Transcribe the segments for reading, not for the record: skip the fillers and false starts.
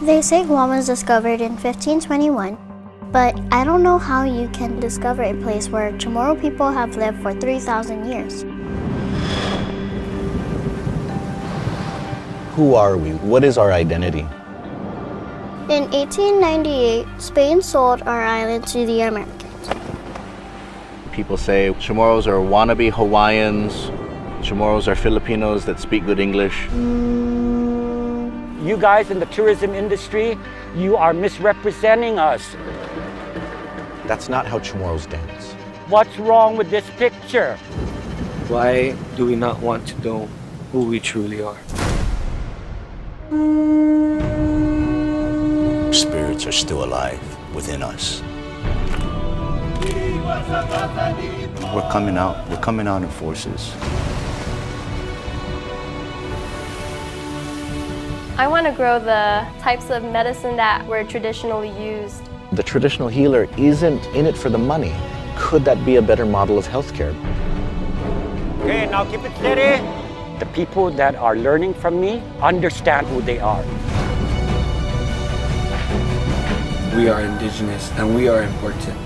They say Guam was discovered in 1521, but I don't know how you can discover a place where Chamorro people have lived for 3,000 years. Who are we? What is our identity? In 1898, Spain sold our island to the Americans. People say Chamorros are wannabe Hawaiians, Chamorros are Filipinos that speak good English. You guys in the tourism industry, you are misrepresenting us. That's not how Chamorros dance. What's wrong with this picture? Why do we not want to know who we truly are? Spirits are still alive within us. We're coming out in forces. I want to grow the types of medicine that were traditionally used. The traditional healer isn't in it for the money. Could that be a better model of healthcare? Okay, now keep it steady. The people that are learning from me understand who they are. We are indigenous and we are important.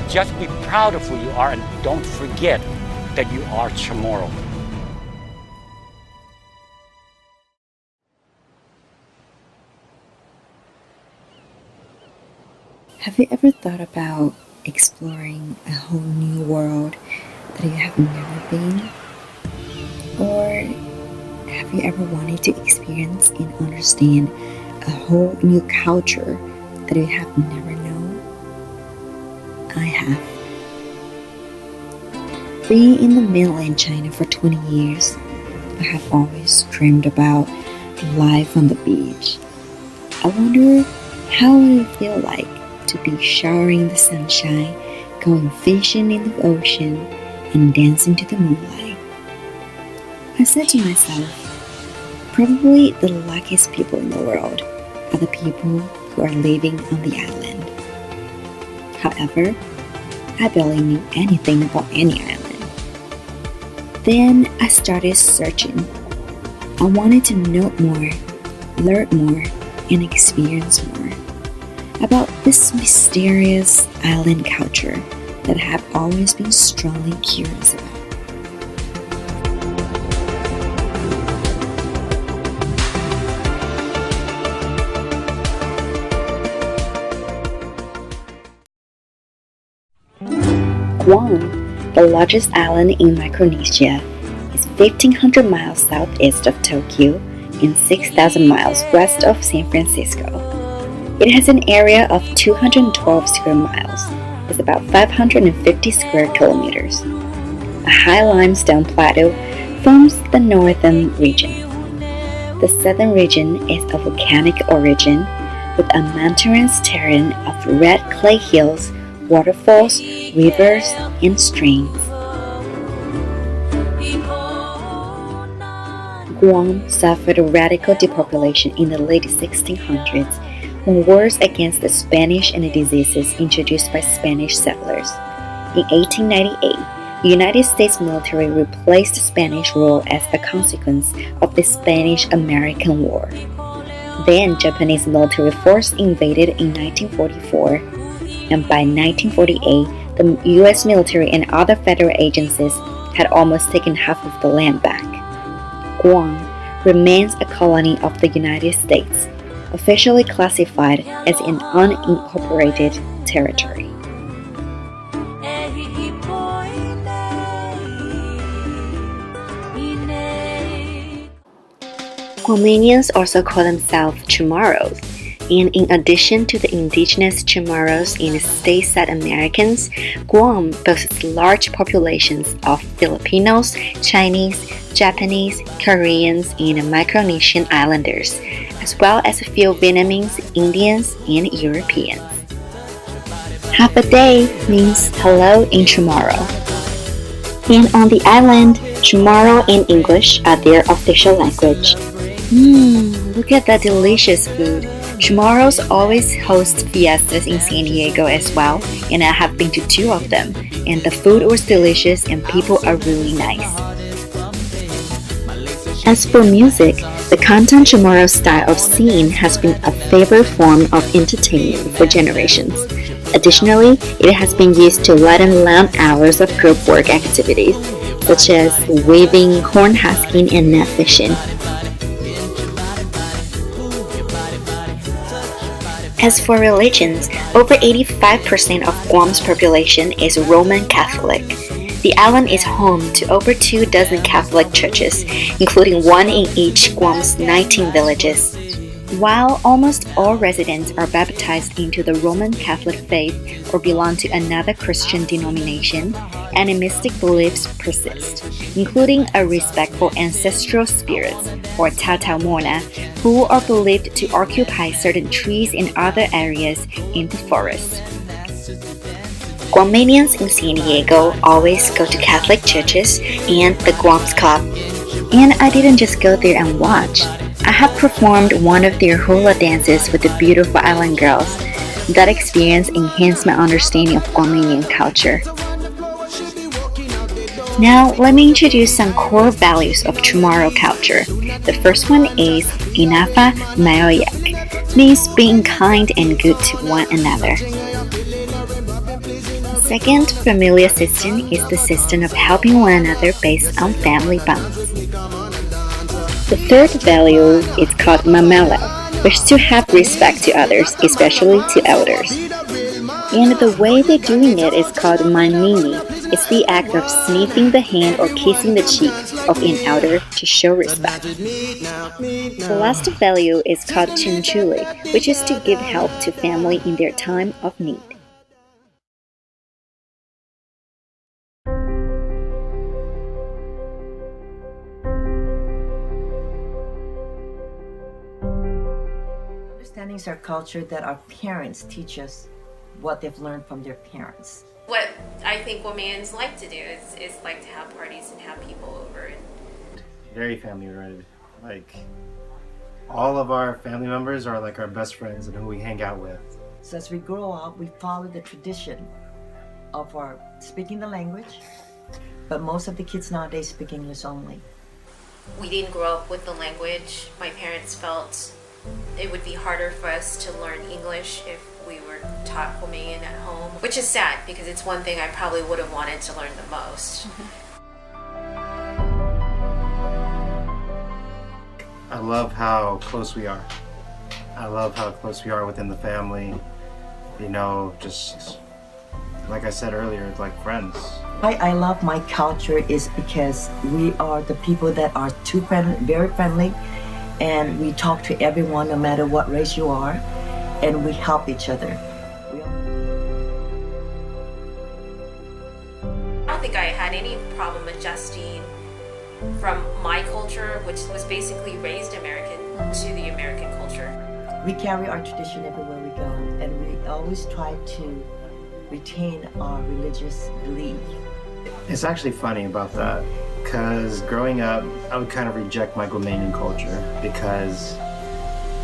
Just be proud of who you are and don't forget that you are Chamorro. Have you ever thought about exploring a whole new world that you have never been? Or have you ever wanted to experience and understand a whole new culture that you have never known? I have. Being in the mainland China for 20 years, I have always dreamed about life on the beach. I wonder how it would feel like to be showering in the sunshine, going fishing in the ocean, and dancing to the moonlight. I said to myself, probably the luckiest people in the world are the people who are living on the island. However, I barely knew anything about any island. Then I started searching. I wanted to know more, learn more, and experience more about this mysterious island culture that I have always been strongly curious about. Guam, the largest island in Micronesia, is 1,500 miles southeast of Tokyo and 6,000 miles west of San Francisco. It has an area of 212 square miles, is about 550 square kilometers. A high limestone plateau forms the northern region. The southern region is of volcanic origin, with a mountainous terrain of red clay hills, waterfalls, rivers, and streams. Guam suffered a radical depopulation in the late 1600s when wars against the Spanish and the diseases introduced by Spanish settlers. In 1898, the United States military replaced Spanish rule as a consequence of the Spanish-American War. Then Japanese military force invaded in 1944, and by 1948, the U.S. military and other federal agencies had almost taken half of the land back. Guam remains a colony of the United States, officially classified as an unincorporated territory. Guamanians also call themselves Chamorros, and in addition to the indigenous Chamorros and stateside Americans, Guam boasts large populations of Filipinos, Chinese, Japanese, Koreans, and Micronesian islanders, as well as a few Vietnamese, Indians, and Europeans. Half a day means hello in Chamorro. And on the island, Chamorro and English are their official language. Look at that delicious food. Chamorros always host fiestas in San Diego as well, and I have been to 2 of them, and the food was delicious and people are really nice. As for music, the Canton Chamorro style of singing has been a favorite form of entertainment for generations. Additionally, it has been used to lighten long hours of group work activities, such as weaving, corn husking, and net fishing. As for religions, over 85% of Guam's population is Roman Catholic. The island is home to over 24 Catholic churches, including 1 in each Guam's 19 villages. While almost all residents are baptized into the Roman Catholic faith or belong to another Christian denomination, animistic beliefs persist, including a respect for ancestral spirits, or Tautaumona, who are believed to occupy certain trees and other areas in the forest. Guamanians in San Diego always go to Catholic churches and the Guam's Club. And I didn't just go there and watch. I have performed one of their hula dances with the beautiful island girls. That experience enhanced my understanding of Guamanian culture. Now, let me introduce some core values of Chamorro culture. The first one is Inafa Mayoyak, means being kind and good to one another. The second familiar system is the system of helping one another based on family bonds. The third value is called mamala, which is to have respect to others, especially to elders. And the way they're doing it is called manini. It's the act of sniffing the hand or kissing the cheek of an elder to show respect. The last value is called chinchuli, which is to give help to family in their time of need. Understanding is our culture that our parents teach us what they've learned from their parents. What I think Guamanians like to do is like to have parties and have people over. Very family oriented. Like, all of our family members are like our best friends and who we hang out with. So as we grow up, we follow the tradition of our speaking the language, but most of the kids nowadays speak English only. We didn't grow up with the language. My parents felt it would be harder for us to learn English if we were taught Guamanian at home, which is sad because it's one thing I probably would have wanted to learn the most. I love how close we are. I love how close we are within the family. You know, just like I said earlier, it's like friends. Why I love my culture is because we are the people that are very friendly, and we talk to everyone no matter what race you are, and we help each other. I don't think I had any problem adjusting from my culture, which was basically raised American, to the American culture. We carry our tradition everywhere we go, and we always try to retain our religious belief. It's actually funny about that, because growing up, I would kind of reject my Guamanian culture because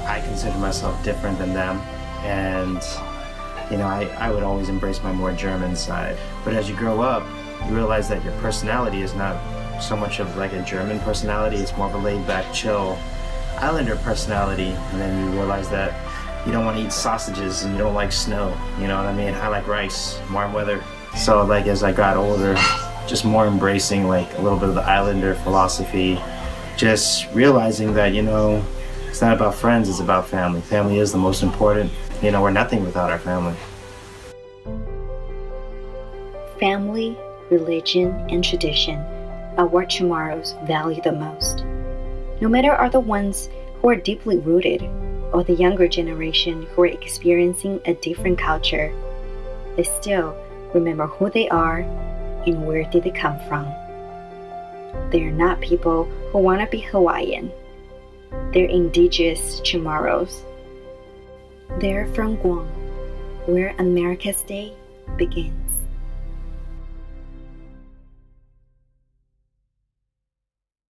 I consider myself different than them, and you know, I would always embrace my more German side. But as you grow up, you realize that your personality is not so much of like a German personality, it's more of a laid-back, chill Islander personality, and then you realize that you don't want to eat sausages and you don't like snow, you know what I mean? I like rice, warm weather. So like as I got older, just more embracing like a little bit of the Islander philosophy, just realizing that, you know, it's not about friends, it's about family. Family is the most important. You know, we're nothing without our family. Family, religion, and tradition are what Chamorros value the most. No matter are the ones who are deeply rooted or the younger generation who are experiencing a different culture, they still remember who they are and where did they come from. They are not people who want to be Hawaiian. They're indigenous Chamorros. They're from Guam, where America's Day begins.